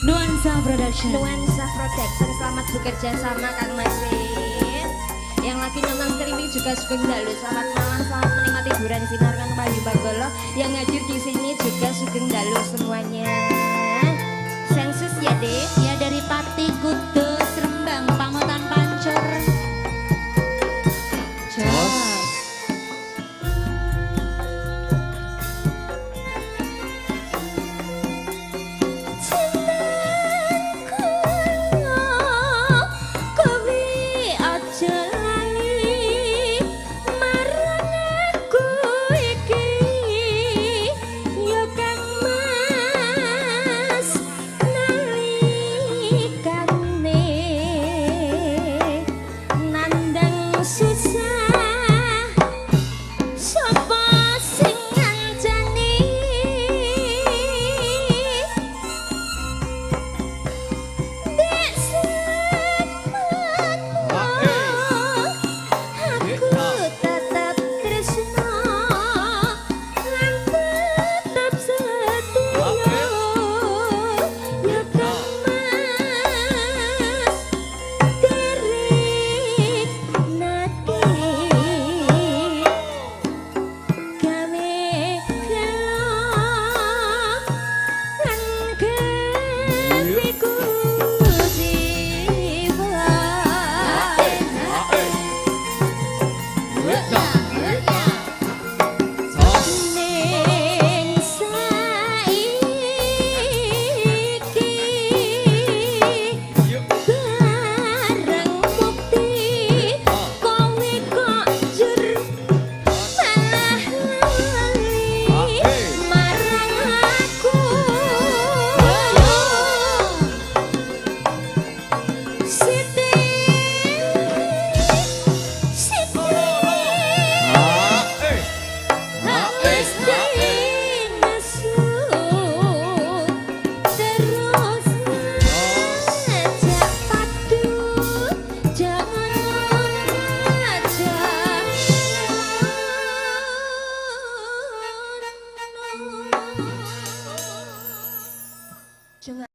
Nuansa Production. Nuansa Production, selamat bekerja sama Kang Masin. Yang lagi nonton streaming juga Sugeng Dalu, selamat malam, selamat menikmati hiburan sinar Kang Bayu Bagolo. Yang hadir di sini juga Sugeng Dalu semuanya.